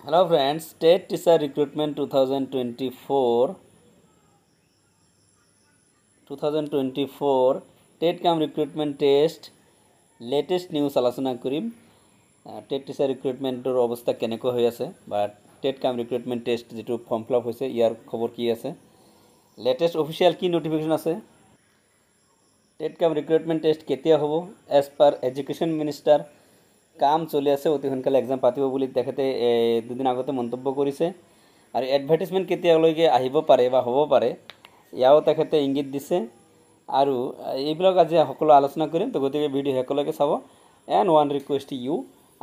Hello friends, State Teacher Recruitment 2024 TET কাম recruitment test latest news আলোচনা কৰিম। TET teacher ৰিক্ৰুটমেণ্টৰ অৱস্থা কেনেকৈ হৈ আছে বা টেট কাম ৰিক্ৰুটমেণ্ট টেষ্ট যিটো ফৰ্ম ফিল আপ হৈছে ইয়াৰ খবৰ কি আছে, লেটেষ্ট অফিচিয়েল কি নটিফিকেশ্যন আছে, টেট কাম ৰিক্ৰুটমেণ্ট টেষ্ট কেতিয়া হ'ব, এজ পাৰ এডুকেশ্যন মিনিষ্টাৰ কাম চলি আছে, অতি সোনকালে এক্সাম পাতিব বুলি তেখেতে দুদিন আগতে মন্তব্য কৰিছে। আৰু এডভাৰ্টাইজমেণ্ট কেতিয়ালৈকে আহিব পাৰে বা হ'ব পাৰে ইয়াও তেখেতে ইংগিত দিছে। আৰু এইবিলাক আজি সকলো আলোচনা কৰিম, তো গতিকে ভিডিঅ' শেষলৈকে চাব। এণ্ড ওৱান ৰিকুৱেষ্ট ইউ,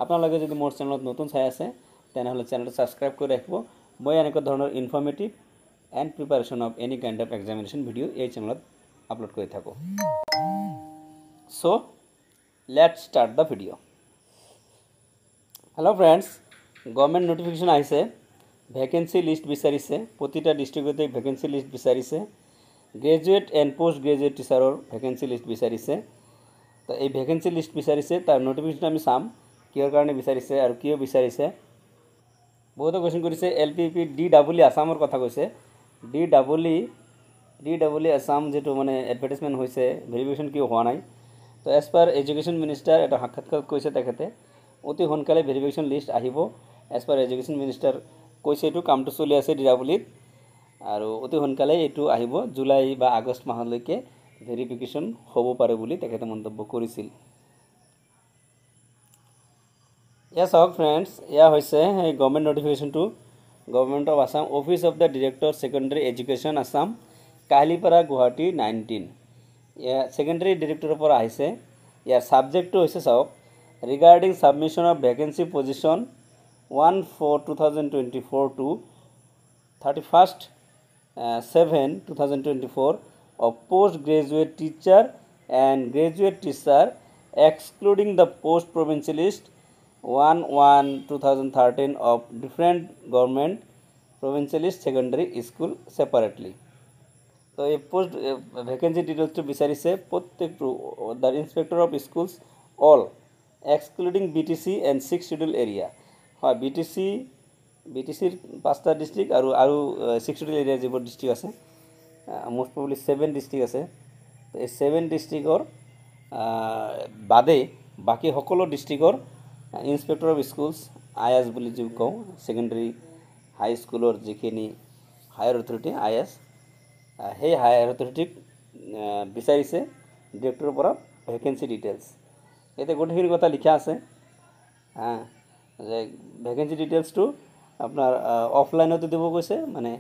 আপোনালোকে যদি মোৰ চেনেলত নতুন চাই আছে তেনেহ'লে চেনেলটো ছাবস্ক্ৰাইব কৰি ৰাখিব। মই এনেকুৱা ধৰণৰ informative and preparation of any kind of examination video' এই চেনেলত আপলোড কৰি থাকোঁ। So' let's start the video'. Hello' friends, government notification আহিছে, ভেকেঞ্চি লিষ্ট বিচাৰিছে, প্ৰতিটা ডিষ্ট্ৰিক্টতে ভেকেঞ্চি লিষ্ট বিচাৰিছে। গ্ৰেজুৱেট এণ্ড পোষ্ট গ্ৰেজুৱেট টিচাৰৰ ভেকেঞ্চি লিষ্ট বিচাৰিছে। তো এই ভেকেঞ্চি লিষ্ট বিচাৰিছে, তাৰ নটিফিকেশ্যন আমি চাম কিহৰ কাৰণে বিচাৰিছে আৰু কিয় বিচাৰিছে। বহুতে কুৱেশ্যন কৰিছে LPP DEE আছামৰ কথা কৈছে। DEE আছাম যিটো মানে এডভাৰ্টাইজমেণ্ট হৈছে, ভেৰিফিকেশ্যন কিয় হোৱা নাই। তো এজ পাৰ এডুকেশ্যন মিনিষ্টাৰ এটা সাক্ষাৎকাৰত কৈছে তেখেতে অতি সোনকালে ভেৰিফিকেশ্যন লিষ্ট আহিব। এজ পাৰ এডুকেশ্যন মিনিষ্টাৰ কৈছে এইটো কামটো চলি আছে DEEত, আৰু অতি সোনকালে এইটো আহিব, জুলাই বা আগষ্ট মাহলৈকে ভেৰিফিকেশ্যন হ'ব পাৰে বুলি তেখেতে মন্তব্য কৰিছিল। এয়া চাওক ফ্ৰেণ্ডছ, এয়া হৈছে এই গভৰ্ণমেণ্ট নটিফিকেশ্যনটো, government of Assam, office of the director secondary education Assam, Kahilipara Guwahati 19। এয়া ছেকেণ্ডেৰী ডিৰেক্টৰৰ পৰা আহিছে। ইয়াৰ ছাবজেক্টটো হৈছে চাওক, regarding submission of vacancy position 1/4/2024 to 31/7/2024 of post-graduate teacher and graduate teacher excluding the post-provincialist 1/1/2013 of different government provincialist secondary school separately. তো এই post vacancy ডিটেইলছটো বিচাৰিছে প্ৰত্যেকটো the inspector of schools all excluding BTC and 6 schedule area. হয়, BTCৰ 5টা district আৰু 6 schedule area যিবোৰ district আছে, most probably 7 district আছে। তো এই 7 ডিষ্ট্ৰিক্টৰ বাদে বাকী সকলো ডিষ্ট্ৰিক্টৰ ইনস্পেক্টৰ অফ স্কুলছ IS বুলি যি কওঁ, ছেকেণ্ডেৰী হাই স্কুলৰ যিখিনি হায়াৰ অথৰিটি IS, সেই হায়াৰ অথৰিটিক বিচাৰিছে ডিৰেক্টৰৰ পৰা ভেকেঞ্চি ডিটেইলছ। ইয়াতে গোটেইখিনি কথা লিখা আছে যে ভেকেঞ্চি ডিটেইলছটো আপোনাৰ অফলাইনতো দিব কৈছে, মানে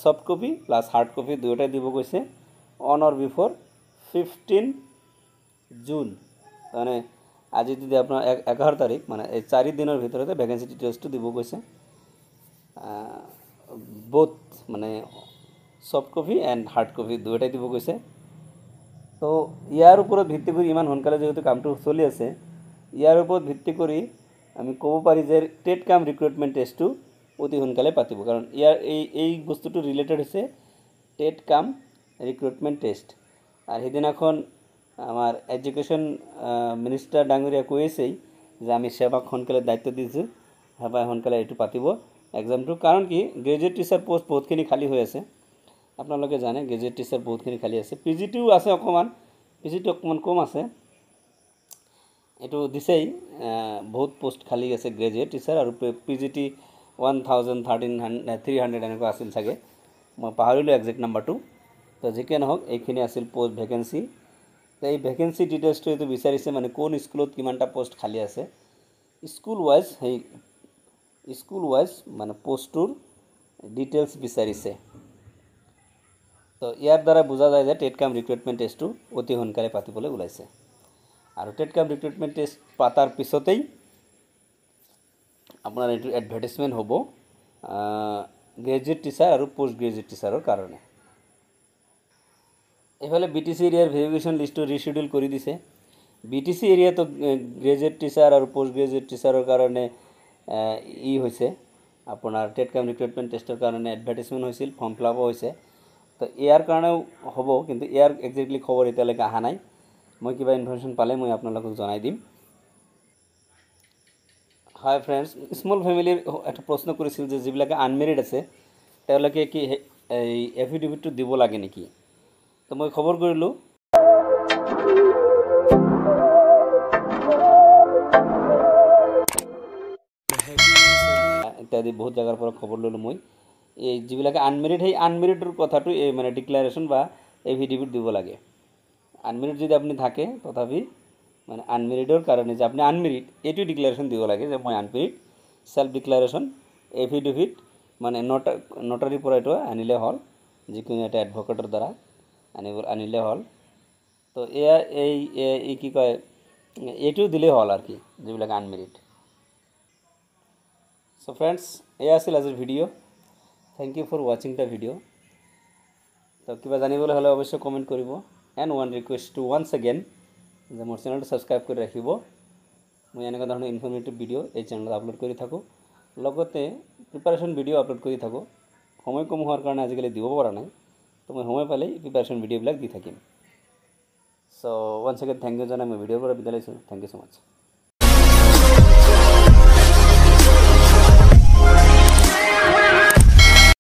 soft copy plus hard copy দুয়োটাই দিব কৈছে, অন অৰ বিফৰ 15 জুন। মানে আজি যদি আপোনাৰ 11 তাৰিখ, মানে এই 4 দিনৰ ভিতৰতে ভেকেঞ্চি ডিটেইলছটো দিব কৈছে। বোথ মানে soft copy and hard copy দুয়োটাই দিব কৈছে। তো ইয়াৰ ওপৰত ভিত্তি কৰি, ইমান সোনকালে যিহেতু কামটো চলি আছে, ইয়াৰ ওপৰত ভিত্তি কৰি আমি ক'ব পাৰি যে টেট কাম ৰিক্ৰুটমেণ্ট টেষ্টটো অতি সোনকালে পাতিব, কাৰণ ইয়াৰ এই বস্তুটো ৰিলেটেড হৈছে টেট কাম ৰিক্ৰুটমেণ্ট টেষ্ট। আৰু সেইদিনাখন আমাৰ এডুকেশ্যন মিনিষ্টাৰ ডাঙৰীয়া কৈছেই যে আমি সেৱাক সোনকালে দায়িত্ব দিছোঁ, সেৱাই সোনকালে এইটো পাতিব এক্সামটো। কাৰণ কি, গ্ৰেজুৱেট টিচাৰ পষ্ট বহুতখিনি খালী হৈ আছে, আপোনালোকে জানে গ্ৰেজুৱেট টিচাৰ বহুতখিনি খালী আছে। PGটো আছে অকণমান, PGটো অকণমান কম আছে, এইটো দিছেই বহুত পষ্ট খালী আছে গ্ৰেজুৱেট টিচাৰ। আৰু PGT 1,300 এনেকুৱা আছিল চাগে, মই পাহৰিলোঁ একজেক্ট নাম্বাৰটো। তো যিকে নহওক এইখিনি আছিল পষ্ট ভেকেঞ্চি। তো এই ভেকেঞ্চি ডিটেইলছটো এইটো বিচাৰিছে, মানে কোন স্কুলত কিমানটা পষ্ট খালী আছে, স্কুল ৱাইজ মানে পষ্টটোৰ ডিটেইলছ বিচাৰিছে। তো ইয়াৰ দ্বাৰা বুজা যায় যে টেট কাম ৰিক্ৰুটমেণ্ট টেষ্টটো অতি সোনকালে পাতিবলৈ ওলাইছে। আৰু টেট কাম ৰিক্ৰুটমেণ্ট টেষ্ট পাতাৰ পিছতেই আপোনাৰ এইটো এডভাৰ্টাইজমেণ্ট হ'ব গ্ৰেজুৱেট টিচাৰ আৰু পোষ্ট গ্ৰেজুৱেট টিচাৰৰ কাৰণে। এইফালে BTC এৰিয়াৰ ভেৰিফিকেশ্যন লিষ্টটো ৰিচিডিউল কৰি দিছে। BTC এৰিয়াতো গ্ৰেজুৱেট টিচাৰ আৰু পোষ্ট গ্ৰেজুৱেট টিচাৰৰ কাৰণে হৈছে আপোনাৰ টেট কাম ৰিক্ৰুটমেণ্ট টেষ্টৰ কাৰণে এডভাৰ্টাইজমেণ্ট হৈছিল, ফৰ্ম ফিল আপো হৈছে। তো ইয়াৰ কাৰণেও হ'ব, কিন্তু ইয়াৰ একজেক্টলি খবৰ এতিয়ালৈকে অহা নাই। মই কিবা ইনফৰ্মেশ্যন পালে মই আপোনালোকক জনাই দিম। হাই ফ্ৰেণ্ডছ, স্মল ফেমিলিৰ এটা প্ৰশ্ন কৰিছিল যে যিবিলাকে আনমেৰিড আছে তেওঁলোকে কি এই এফিডেভিটটো দিব লাগে নেকি। তো মই খবৰ কৰিলোঁ ইত্যাদি বহুত জাগাৰ পৰা খবৰ ল'লোঁ মই। এই যিবিলাকে আনমেৰিড সেই আনমেৰিডৰ কথাটো এই মানে ডিক্লাৰেশ্যন বা এফিডেভিট দিব লাগে। আনমেৰিড যদি আপুনি থাকে তথাপি মানে আনমেৰিডৰ কাৰণে যে আপুনি আনমেৰিড এইটো ডিক্লাৰেশ্যন দিব লাগে যে মই আনমেৰিড। সেল্ফ ডিক্লাৰেশ্যন এফিডেভিট মানে নটাৰীৰ পৰা এইটো আনিলে হ'ল, যিকোনো এটা এডভকেটৰ দ্বাৰা আনিলে হ'ল। তো এয়া এই কি কয় এইটো দিলেই হ'ল আৰু কি যিবিলাক আনমেৰিড। সো ফ্ৰেণ্ডছ, এয়া আছিল আজিৰ ভিডিঅ'। থেংক ইউ ফৰ ৱাচিং দ্য ভিডিঅ'। তো কিবা জানিবলৈ হ'লে অৱশ্যই কমেণ্ট কৰিব। And one request to once again যে মোৰ চেনেলটো ছাবস্ক্ৰাইব কৰি ৰাখিব। মই এনেকুৱা ধৰণৰ ইনফৰ্মেটিভ ভিডিঅ' এই চেনেলত আপলোড কৰি থাকোঁ, লগতে প্ৰিপাৰেশ্যন ভিডিঅ' আপলোড কৰি থাকোঁ। সময় কম হোৱাৰ কাৰণে আজিকালি দিব পৰা নাই, তো মই সময় পালেই প্ৰিপাৰেশ্যন ভিডিঅ'বিলাক দি থাকিম। So' once again thank you জনাই মই ভিডিঅ'ৰ পৰা বিদায় লৈছোঁ। Thank you so' much.